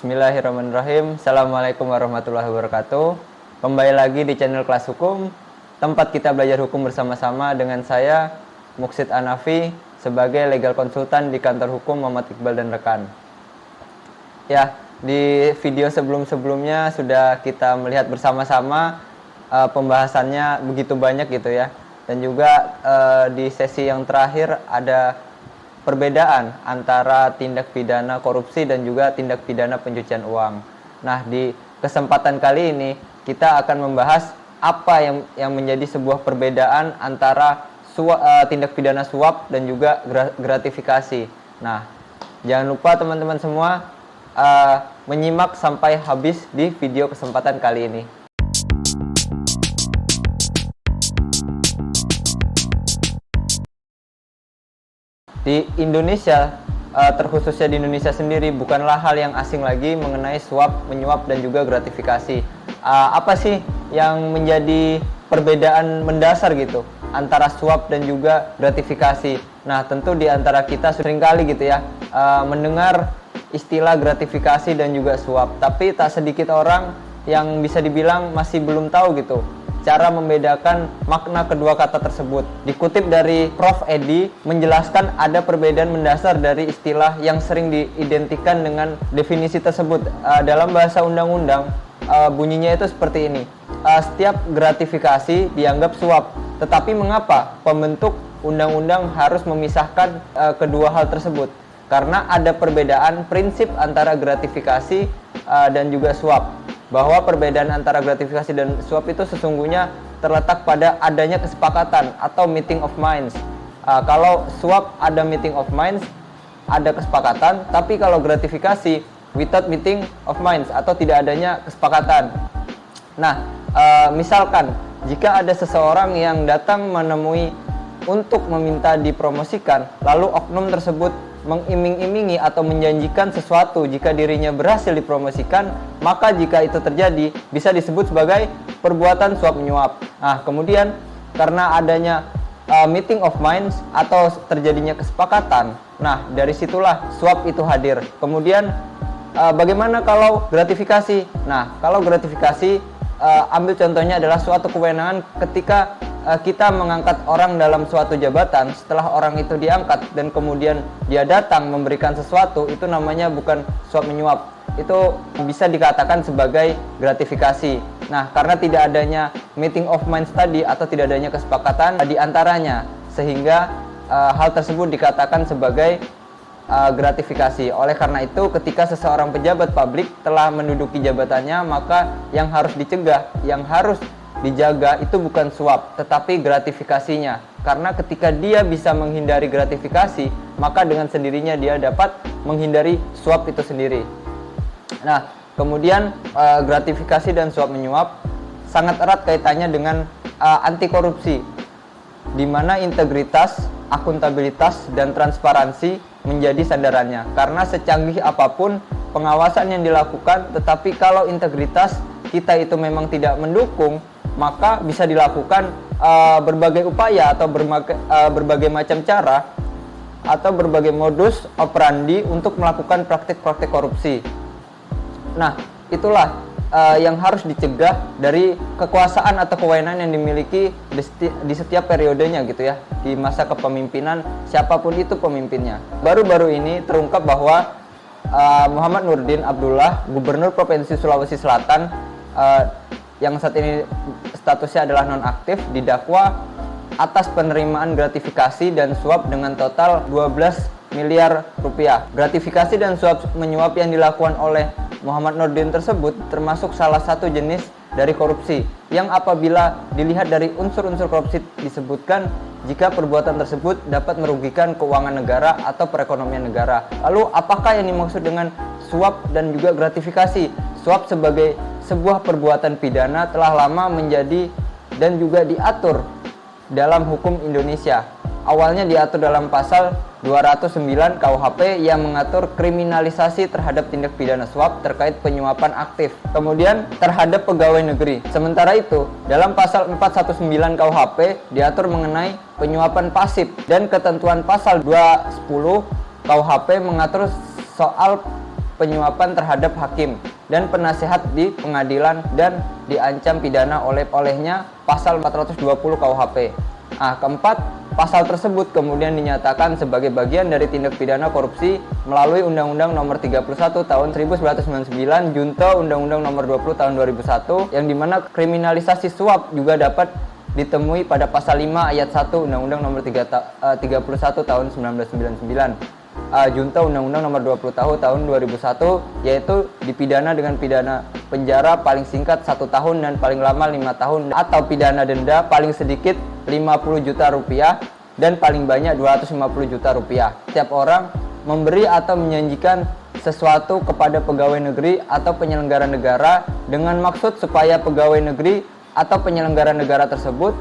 Bismillahirrahmanirrahim. Assalamualaikum warahmatullahi wabarakatuh. Kembali lagi di channel Kelas Hukum, tempat kita belajar hukum bersama-sama dengan saya, Muksid Anafi, sebagai legal konsultan di kantor hukum Muhammad Iqbal dan rekan. Ya, di video sebelum-sebelumnya sudah kita melihat bersama-sama pembahasannya begitu banyak gitu ya. Dan juga di sesi yang terakhir ada perbedaan antara tindak pidana korupsi dan juga tindak pidana pencucian uang. Nah, di kesempatan kali ini kita akan membahas apa yang menjadi sebuah perbedaan antara tindak pidana suap dan juga gratifikasi. Nah, jangan lupa teman-teman semua menyimak sampai habis di video kesempatan kali ini. Di Indonesia, terkhususnya di Indonesia sendiri, bukanlah hal yang asing lagi mengenai suap, menyuap, dan juga gratifikasi. Apa sih yang menjadi perbedaan mendasar gitu antara suap dan juga gratifikasi? Nah, tentu di antara kita seringkali gitu ya mendengar istilah gratifikasi dan juga suap, tapi tak sedikit orang yang bisa dibilang masih belum tahu gitu cara membedakan makna kedua kata tersebut. Dikutip dari Prof. Edi, menjelaskan ada perbedaan mendasar dari istilah yang sering diidentikan dengan definisi tersebut. Dalam bahasa undang-undang, bunyinya itu seperti ini. Setiap gratifikasi dianggap suap. Tetapi mengapa pembentuk undang-undang harus memisahkan kedua hal tersebut? Karena ada perbedaan prinsip antara gratifikasi dan juga suap. Bahwa perbedaan antara gratifikasi dan suap itu sesungguhnya terletak pada adanya kesepakatan atau meeting of minds. Kalau suap ada meeting of minds, ada kesepakatan, tapi kalau gratifikasi without meeting of minds atau tidak adanya kesepakatan. Nah, misalkan jika ada seseorang yang datang menemui untuk meminta dipromosikan, lalu oknum tersebut mengiming-imingi atau menjanjikan sesuatu jika dirinya berhasil dipromosikan, maka jika itu terjadi bisa disebut sebagai perbuatan suap menyuap. Nah, kemudian karena adanya meeting of minds atau terjadinya kesepakatan, nah dari situlah suap itu hadir. Kemudian bagaimana kalau gratifikasi? Nah, kalau gratifikasi ambil contohnya adalah suatu kewenangan ketika kita mengangkat orang dalam suatu jabatan. Setelah orang itu diangkat dan kemudian dia datang memberikan sesuatu, itu namanya bukan suap menyuap, itu bisa dikatakan sebagai gratifikasi. Nah, karena tidak adanya meeting of minds tadi atau tidak adanya kesepakatan di antaranya, sehingga hal tersebut dikatakan sebagai gratifikasi. Oleh karena itu, ketika seseorang pejabat publik telah menduduki jabatannya, maka yang harus dicegah, yang harus dijaga itu bukan suap, tetapi gratifikasinya. Karena ketika dia bisa menghindari gratifikasi, maka dengan sendirinya dia dapat menghindari suap itu sendiri. Nah, kemudian gratifikasi dan suap menyuap sangat erat kaitannya dengan anti korupsi, di mana integritas, akuntabilitas, dan transparansi menjadi sandarannya. Karena secanggih apapun pengawasan yang dilakukan, tetapi kalau integritas kita itu memang tidak mendukung, maka bisa dilakukan berbagai upaya atau berbagai macam cara atau berbagai modus operandi untuk melakukan praktik-praktik korupsi. Nah, itulah yang harus dicegah dari kekuasaan atau kewenangan yang dimiliki di setiap periodenya gitu ya, di masa kepemimpinan siapapun itu pemimpinnya. Baru-baru ini terungkap bahwa Muhammad Nurdin Abdullah, Gubernur Provinsi Sulawesi Selatan, yang saat ini statusnya adalah nonaktif, didakwa atas penerimaan gratifikasi dan suap dengan total 12 miliar rupiah. Gratifikasi dan suap menyuap yang dilakukan oleh Muhammad Nurdin tersebut termasuk salah satu jenis dari korupsi, yang apabila dilihat dari unsur-unsur korupsi disebutkan jika perbuatan tersebut dapat merugikan keuangan negara atau perekonomian negara. Lalu apakah yang dimaksud dengan suap dan juga gratifikasi? Suap sebagai sebuah perbuatan pidana telah lama menjadi dan juga diatur dalam hukum Indonesia. Awalnya diatur dalam pasal 209 KUHP yang mengatur kriminalisasi terhadap tindak pidana suap terkait penyuapan aktif, kemudian terhadap pegawai negeri. Sementara itu, dalam pasal 419 KUHP diatur mengenai penyuapan pasif, dan ketentuan pasal 210 KUHP mengatur soal penyuapan terhadap hakim dan penasehat di pengadilan dan diancam pidana olehnya pasal 420 KUHP. Nah, keempat, pasal tersebut kemudian dinyatakan sebagai bagian dari tindak pidana korupsi melalui Undang-Undang Nomor 31 Tahun 1999 Junto Undang-Undang Nomor 20 Tahun 2001 yang dimana kriminalisasi suap juga dapat ditemui pada pasal 5 ayat 1 Undang-Undang Nomor 31 Tahun 1999 Junto Undang-Undang Nomor 20 Tahun 2001, yaitu dipidana dengan pidana penjara paling singkat 1 tahun dan paling lama 5 tahun atau pidana denda paling sedikit 50 juta rupiah dan paling banyak 250 juta rupiah. Setiap orang memberi atau menjanjikan sesuatu kepada pegawai negeri atau penyelenggara negara dengan maksud supaya pegawai negeri atau penyelenggara negara tersebut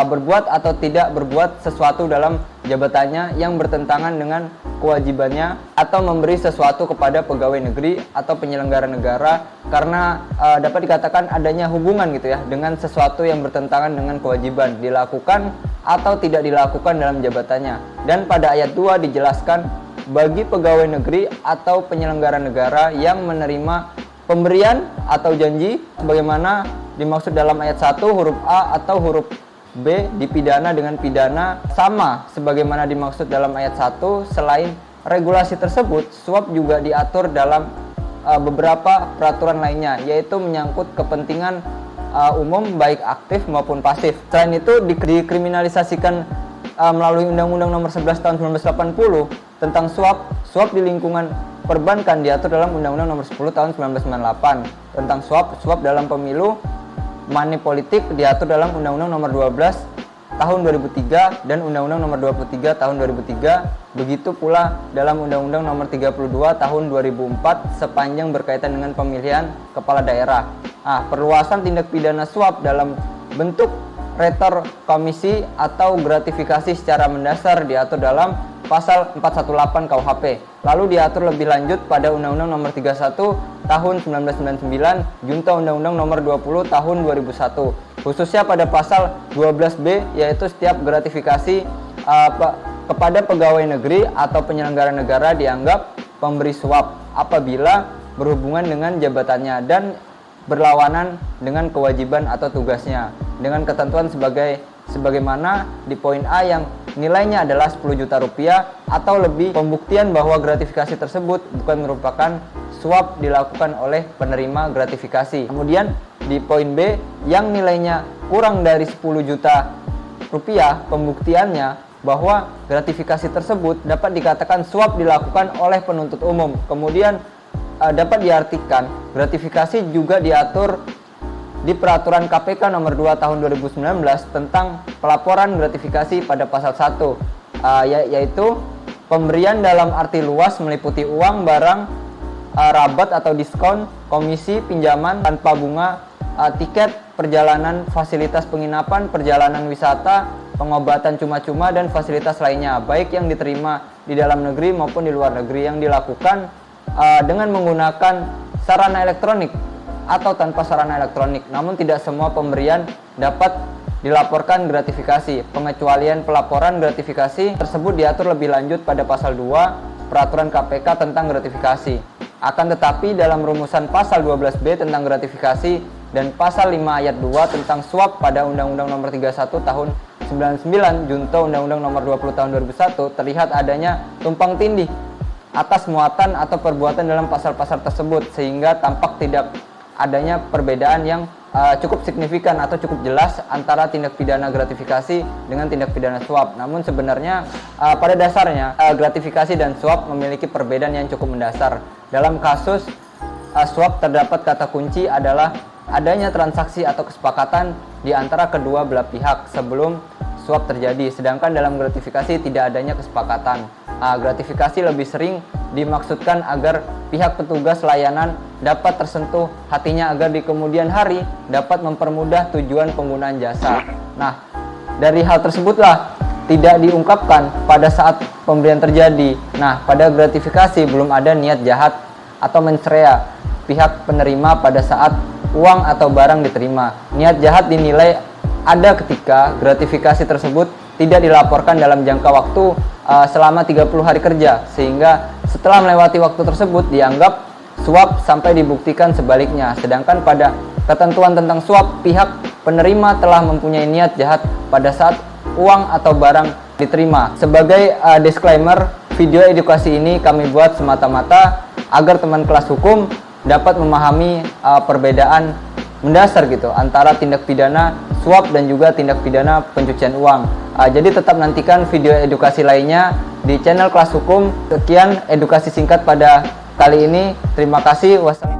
berbuat atau tidak berbuat sesuatu dalam jabatannya yang bertentangan dengan kewajibannya atau memberi sesuatu kepada pegawai negeri atau penyelenggara negara karena dapat dikatakan adanya hubungan gitu ya dengan sesuatu yang bertentangan dengan kewajiban dilakukan atau tidak dilakukan dalam jabatannya. Dan pada ayat 2 dijelaskan bagi pegawai negeri atau penyelenggara negara yang menerima pemberian atau janji sebagaimana dimaksud dalam ayat 1 huruf A atau huruf B dipidana dengan pidana sama sebagaimana dimaksud dalam ayat 1. Selain regulasi tersebut, suap juga diatur dalam beberapa peraturan lainnya, yaitu menyangkut kepentingan umum baik aktif maupun pasif. Selain itu dikriminalisasikan melalui Undang-Undang Nomor 11 Tahun 1980 tentang suap di lingkungan perbankan diatur dalam Undang-Undang Nomor 10 Tahun 1998 tentang suap dalam pemilu. Money politik diatur dalam Undang-Undang Nomor 12 Tahun 2003 dan Undang-Undang Nomor 23 Tahun 2003. Begitu pula dalam Undang-Undang Nomor 32 Tahun 2004 sepanjang berkaitan dengan pemilihan kepala daerah. Perluasan tindak pidana suap dalam bentuk retor komisi atau gratifikasi secara mendasar diatur dalam pasal 418 KUHP. Lalu diatur lebih lanjut pada Undang-Undang Nomor 31 Tahun 1999 Junto Undang-Undang Nomor 20 Tahun 2001, khususnya pada pasal 12B, yaitu setiap gratifikasi kepada pegawai negeri atau penyelenggara negara dianggap pemberi suap apabila berhubungan dengan jabatannya dan berlawanan dengan kewajiban atau tugasnya dengan ketentuan sebagaimana di poin A yang nilainya adalah 10 juta rupiah atau lebih, pembuktian bahwa gratifikasi tersebut bukan merupakan suap dilakukan oleh penerima gratifikasi. Kemudian di poin B yang nilainya kurang dari 10 juta rupiah, pembuktiannya bahwa gratifikasi tersebut dapat dikatakan suap dilakukan oleh penuntut umum. Kemudian dapat diartikan gratifikasi juga diatur di Peraturan KPK Nomor 2 Tahun 2019 tentang pelaporan gratifikasi pada pasal 1, yaitu pemberian dalam arti luas meliputi uang, barang, rabat atau diskon, komisi, pinjaman tanpa bunga, tiket, perjalanan, fasilitas penginapan, perjalanan wisata, pengobatan cuma-cuma, dan fasilitas lainnya, baik yang diterima di dalam negeri maupun di luar negeri yang dilakukan dengan menggunakan sarana elektronik atau tanpa sarana elektronik. Namun tidak semua pemberian dapat dilaporkan gratifikasi. Pengecualian pelaporan gratifikasi tersebut diatur lebih lanjut pada pasal 2 Peraturan KPK tentang gratifikasi. Akan tetapi dalam rumusan pasal 12B tentang gratifikasi dan pasal 5 ayat 2 tentang suap pada Undang-Undang Nomor 31 Tahun 99 Junto Undang-Undang Nomor 20 Tahun 2001 terlihat adanya tumpang tindih atas muatan atau perbuatan dalam pasal-pasal tersebut, sehingga tampak tidak adanya perbedaan yang cukup signifikan atau cukup jelas antara tindak pidana gratifikasi dengan tindak pidana suap. Namun sebenarnya pada dasarnya gratifikasi dan suap memiliki perbedaan yang cukup mendasar. Dalam kasus suap terdapat kata kunci adalah adanya transaksi atau kesepakatan di antara kedua belah pihak sebelum suap terjadi, sedangkan dalam gratifikasi tidak adanya kesepakatan. Gratifikasi lebih sering dimaksudkan agar pihak petugas layanan dapat tersentuh hatinya agar di kemudian hari dapat mempermudah tujuan penggunaan jasa. Nah, dari hal tersebutlah tidak diungkapkan pada saat pemberian terjadi. Nah, pada gratifikasi belum ada niat jahat atau mensrea pihak penerima pada saat uang atau barang diterima. Niat jahat dinilai ada ketika gratifikasi tersebut tidak dilaporkan dalam jangka waktu selama 30 hari kerja, sehingga setelah melewati waktu tersebut dianggap suap sampai dibuktikan sebaliknya. Sedangkan pada ketentuan tentang suap, pihak penerima telah mempunyai niat jahat pada saat uang atau barang diterima. Sebagai disclaimer, video edukasi ini kami buat semata-mata agar teman kelas hukum dapat memahami perbedaan mendasar gitu antara tindak pidana suap dan juga tindak pidana pencucian uang. Jadi tetap nantikan video edukasi lainnya di channel kelas hukum. Sekian edukasi singkat pada kali ini. Terima kasih. Wassalamualaikum.